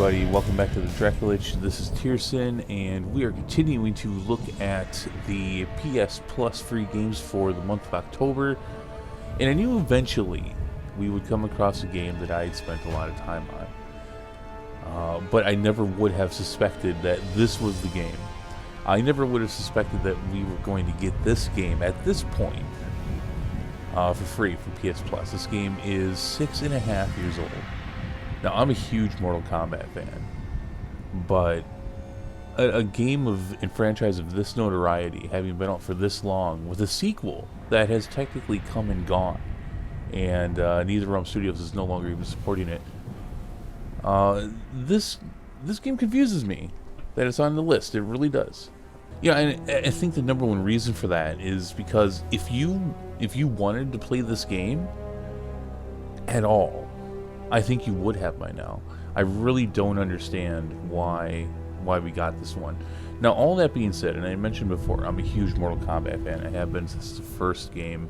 everybody, welcome back to the Draculich. This is Tierson, and we are continuing to look at the PS Plus free games for the month of October. And I knew eventually we would come across a game that I had spent a lot of time on. But I never would have suspected that this was the game. I never would have suspected that we were going to get this game at this point for free from PS Plus. This game is 6.5 years old. Now, I'm a huge Mortal Kombat fan, but a game and franchise of this notoriety, having been out for this long, with a sequel that has technically come and gone, and NetherRealm Studios is no longer even supporting it, this game confuses me that it's on the list. It really does. Yeah, and I think the number one reason for that is because if you wanted to play this game at all, I think you would have by now. I really don't understand why we got this one. Now, all that being said, and I mentioned before, I'm a huge Mortal Kombat fan. I have been since the first game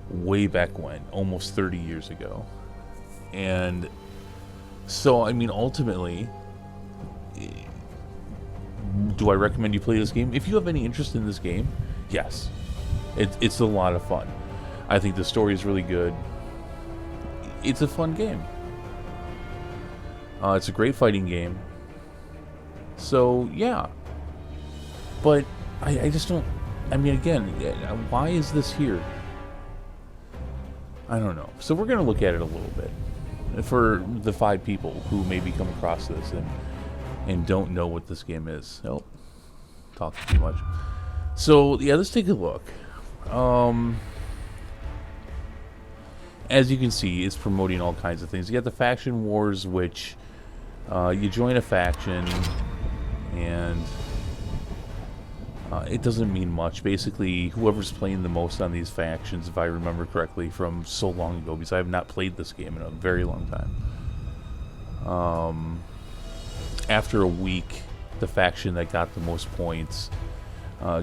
way back when, almost 30 years ago. And so, I mean, ultimately, do I recommend you play this game? If you have any interest in this game, yes. It's a lot of fun. I think the story is really good. It's a fun game. It's a great fighting game. So, yeah. But I just don't... I mean, again, why is this here? I don't know. So we're going to look at it a little bit. For the 5 people who maybe come across this and don't know what this game is. Nope. Talking too much. So, yeah, let's take a look. As you can see, it's promoting all kinds of things. You got the faction wars, which you join a faction, and it doesn't mean much. Basically, whoever's playing the most on these factions, if I remember correctly, from so long ago, because I have not played this game in a very long time. After a week, the faction that got the most points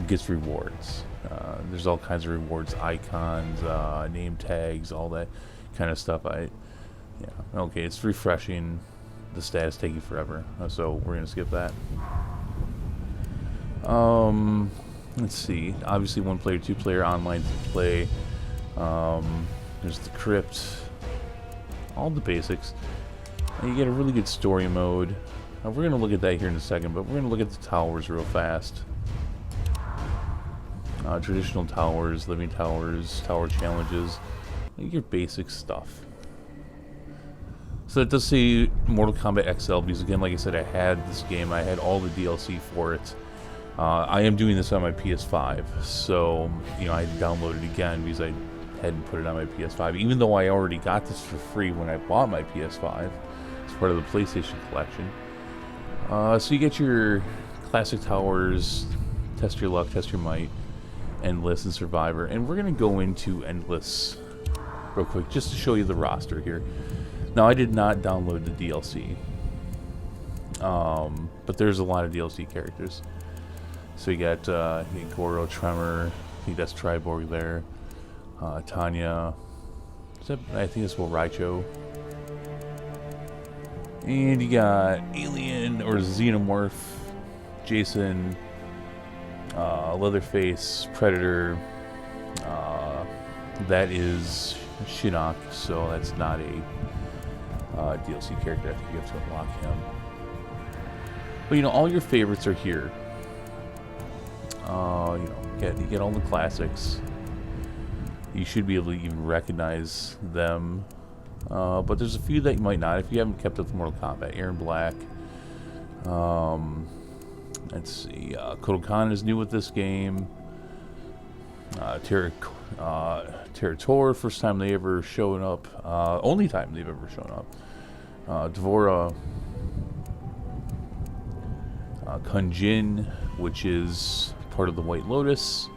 gets rewards. There's all kinds of rewards, icons, name tags, all that kind of stuff. Okay, it's refreshing. The status taking forever, so we're gonna skip that. Let's see. Obviously, 1-player, 2-player, online play. There's the crypt, all the basics. And you get a really good story mode. We're gonna look at that here in a second, but we're gonna look at the towers real fast. Traditional towers, living towers, tower challenges, your basic stuff. So it does say Mortal Kombat XL because, again, like I said, I had this game. I had all the DLC for it. I am doing this on my PS5, so I had to download it again because I hadn't put it on my PS5, even though I already got this for free when I bought my PS5 as part of the PlayStation collection. So you get your classic towers, test your luck, test your might, Endless, and Survivor, and we're going to go into Endless real quick just to show you the roster here. Now, I did not download the DLC, but there's a lot of DLC characters. So you got Goro, Tremor, I think that's Triborg there, Tanya, I think that's Raicho, and you got Alien or Xenomorph, Jason, Leatherface, Predator, that is Shinnok, so that's not a DLC character. I think you have to unlock him. But all your favorites are here. You get all the classics. You should be able to even recognize them. But there's a few that you might not if you haven't kept up with Mortal Kombat. Aaron Black. Let's see. Kotal Kahn is new with this game. Territor, first time they ever showed up. Only time they've ever shown up. Dvora. Kunjin, which is part of the White Lotus.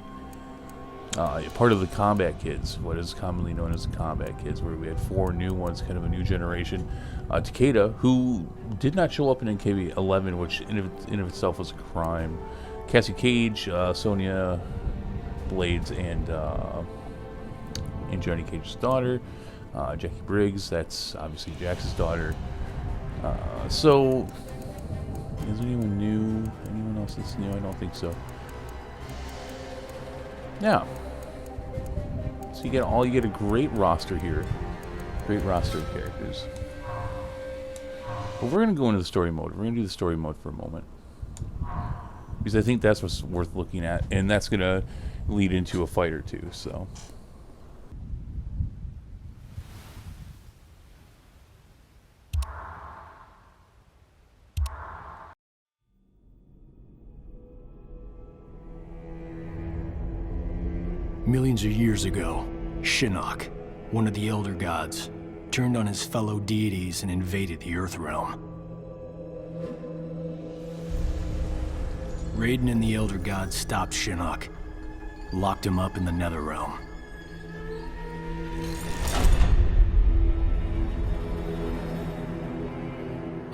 Part of the Combat Kids, what is commonly known as the Combat Kids, where we had 4 new ones, kind of a new generation. Takeda, who did not show up in NK11, which in of itself was a crime. Cassie Cage, Sonya Blades, and Johnny Cage's daughter. Jackie Briggs, that's obviously Jax's daughter. So, is anyone new? Anyone else that's new? I don't think so. Yeah. So you get a great roster here. Great roster of characters. But we're gonna go into the story mode. We're gonna do the story mode for a moment. Because I think that's what's worth looking at, and that's gonna lead into a fight or two, so. Millions of years ago, Shinnok, one of the Elder Gods, turned on his fellow deities and invaded the Earthrealm. Raiden and the Elder Gods stopped Shinnok, locked him up in the Netherrealm.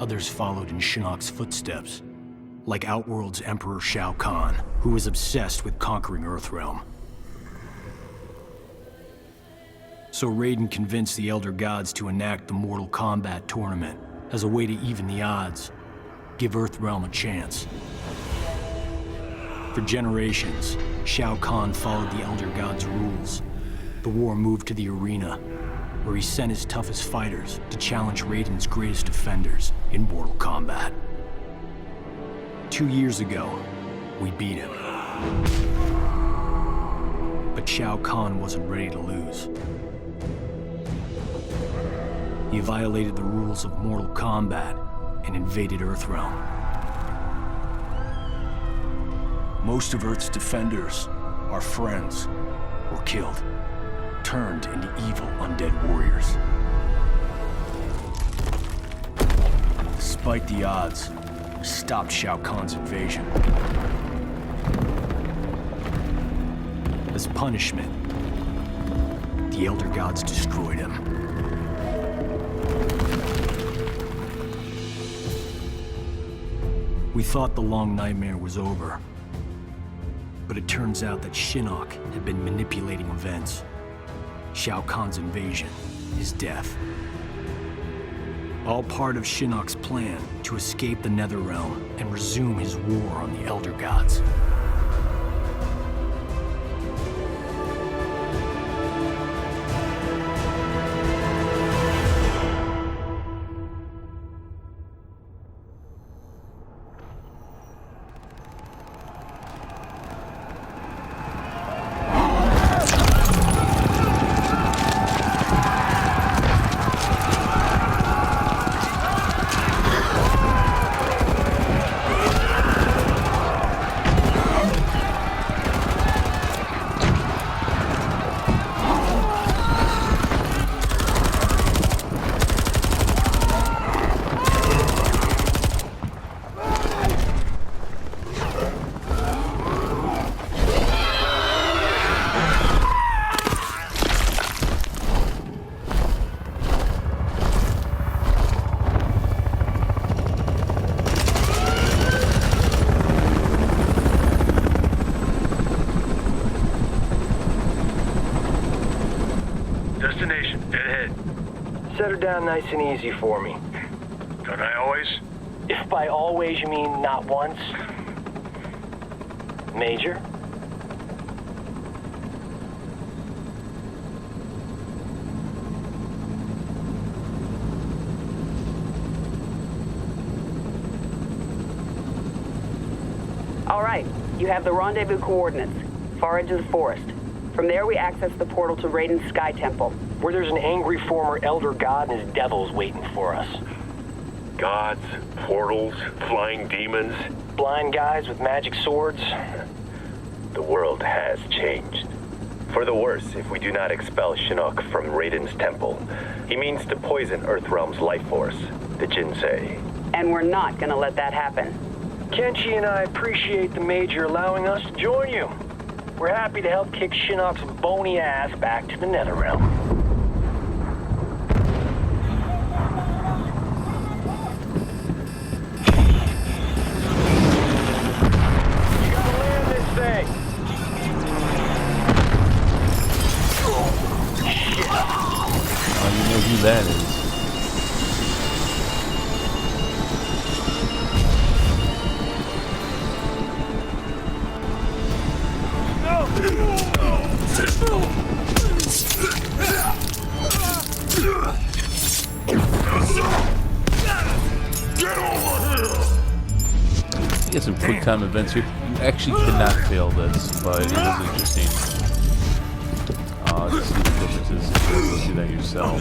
Others followed in Shinnok's footsteps, like Outworld's Emperor Shao Kahn, who was obsessed with conquering Earthrealm. So Raiden convinced the Elder Gods to enact the Mortal Kombat tournament as a way to even the odds, give Earthrealm a chance. For generations, Shao Kahn followed the Elder Gods' rules. The war moved to the arena, where he sent his toughest fighters to challenge Raiden's greatest defenders in Mortal Kombat. 2 years ago, we beat him. But Shao Kahn wasn't ready to lose. He violated the rules of Mortal Kombat and invaded Earthrealm. Most of Earth's defenders, our friends, were killed, turned into evil undead warriors. Despite the odds, we stopped Shao Kahn's invasion. As punishment, the Elder Gods destroyed him. We thought the long nightmare was over, but it turns out that Shinnok had been manipulating events. Shao Kahn's invasion, his death. All part of Shinnok's plan to escape the Netherrealm and resume his war on the Elder Gods. Destination, dead ahead. Set her down nice and easy for me. Don't I always? If by always you mean not once. Major? All right, you have the rendezvous coordinates. Far edge of the forest. From there, we access the portal to Raiden's Sky Temple. Where there's an angry former Elder God and his devils waiting for us. Gods, portals, flying demons. Blind guys with magic swords. The world has changed. For the worse if we do not expel Shinnok from Raiden's temple. He means to poison Earthrealm's life force, the Jinsei. And we're not gonna let that happen. Kenshi and I appreciate the Major allowing us to join you. We're happy to help kick Shinnok's bony ass back to the Netherrealm. You gotta land this thing! You know who that is. You get some quick time events here. You actually cannot fail this, but it is interesting. To see the differences. You'll see that yourself.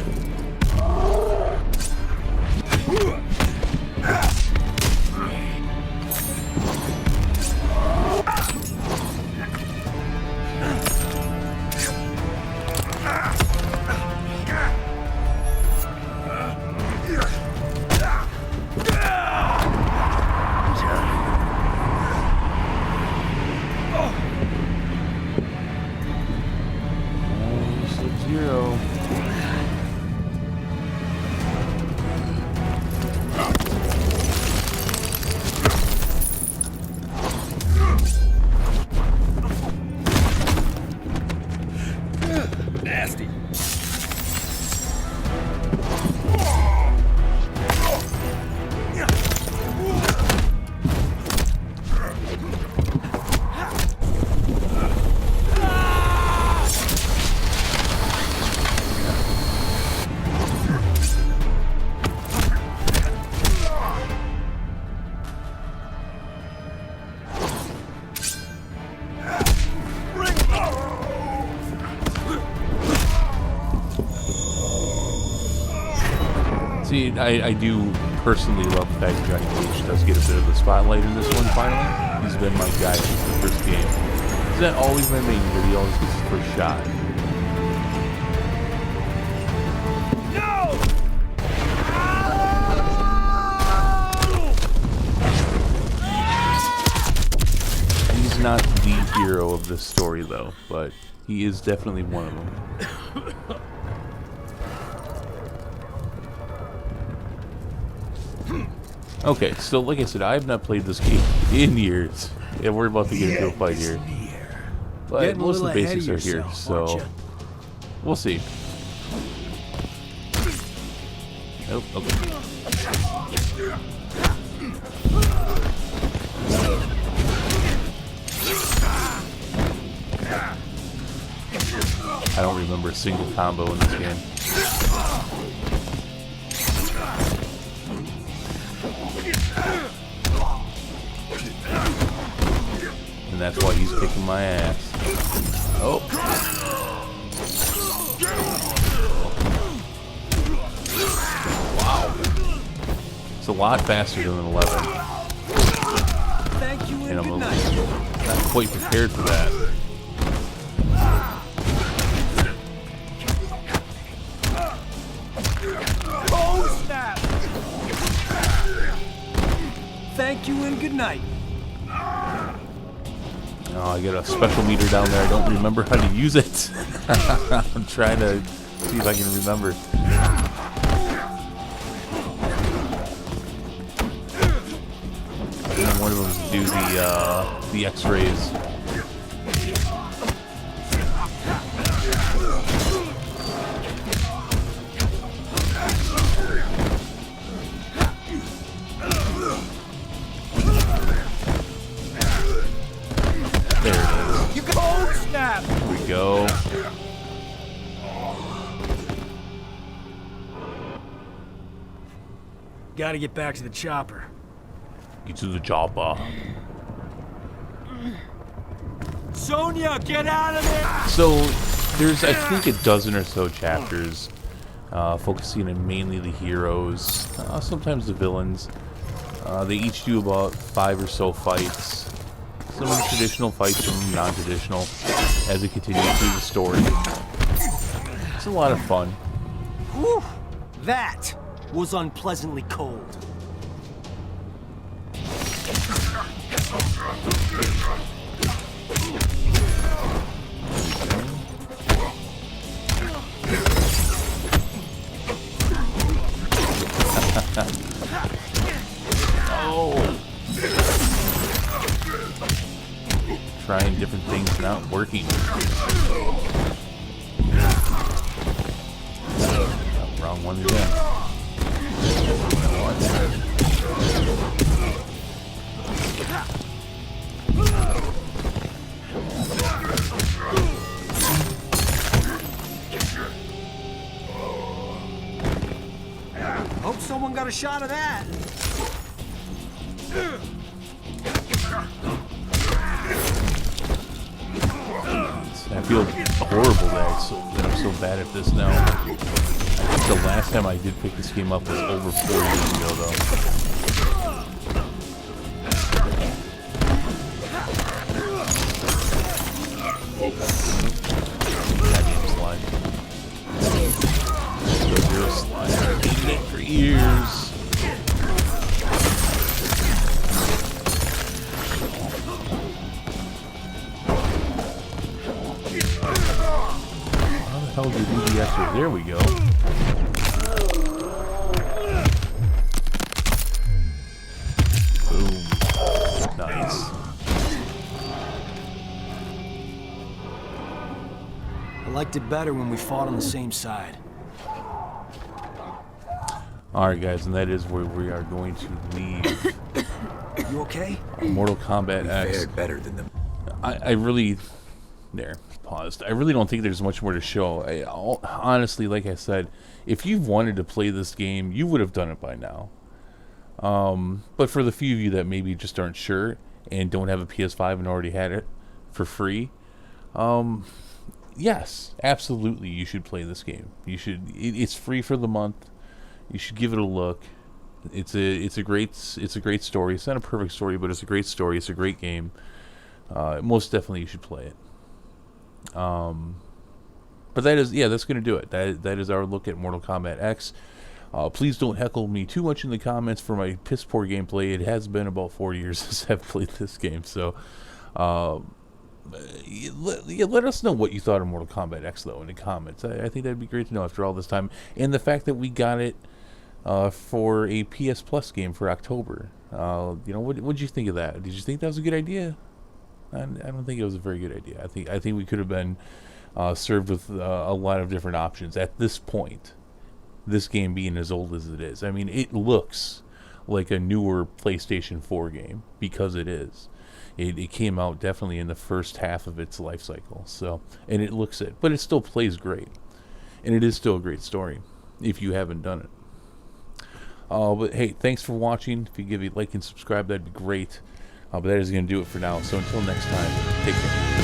See, I do personally love the fact that Johnny Cage does get a bit of the spotlight in this one finally. He's been my guy since the first game. He's not always my main, but he always gets his first shot. He's not the hero of this story, though, but he is definitely one of them. Okay, so like I said, I have not played this game in years, and we're about to get into a fight here. But most of the basics are here, so we'll see. Oh, okay. I don't remember a single combo in this game. And that's why he's kicking my ass. Oh. Wow. It's a lot faster than an 11. Thank you And I'm not quite prepared for that. Oh, snap! Thank you and good night. Oh, I got a special meter down there. I don't remember how to use it. I'm trying to see if I can remember. And then one of them is to do the X-rays. There it is. You can hold snap. Here we go. Gotta get back to the chopper. Get to the chopper. Sonia, get out of there! So, there's, I think, a dozen or so chapters focusing on mainly the heroes, sometimes the villains. They each do about 5 or so fights. Some of them traditional fights, some of them non-traditional, as it continues through the story. It's a lot of fun. Whew, that was unpleasantly cold. Oh! Trying different things, not working. Oh, wrong one again. Hope someone got a shot of that. feel horrible that I'm so bad at this now. I think the last time I did pick this game up was over 4 years ago, though. Goddamn slide. Zero slide. I've hated it for years. How the hell did we do the extra? There we go. Boom. Nice. I liked it better when we fought on the same side. Alright guys, and that is where we are going to leave You okay? Mortal Kombat X. Fared better than them. I really... There, paused. I really don't think there's much more to show. Honestly, like I said, if you've wanted to play this game, you would have done it by now. But for the few of you that maybe just aren't sure and don't have a PS5 and already had it for free, yes, absolutely, you should play this game. You should. It's free for the month. You should give it a look. It's a great story. It's not a perfect story, but it's a great story. It's a great game. Most definitely, you should play it. But that's going to do it. That is our look at Mortal Kombat X. Please don't heckle me too much in the comments for my piss poor gameplay. It has been about 4 years since I've played this game, so let us know what you thought of Mortal Kombat X though in the comments. I think that'd be great to know after all this time, and the fact that we got it for a PS Plus game for October. What did you think of that? Did you think that was a good idea? I don't think it was a very good idea. I think we could have been served with a lot of different options at this point. This game being as old as it is, I mean, it looks like a newer PlayStation 4 game because it is. It came out definitely in the first half of its life cycle, so, and it looks it, but it still plays great, and it is still a great story if you haven't done it. But hey, thanks for watching. If you give a like and subscribe, that'd be great. But that is going to do it for now. So until next time, take care.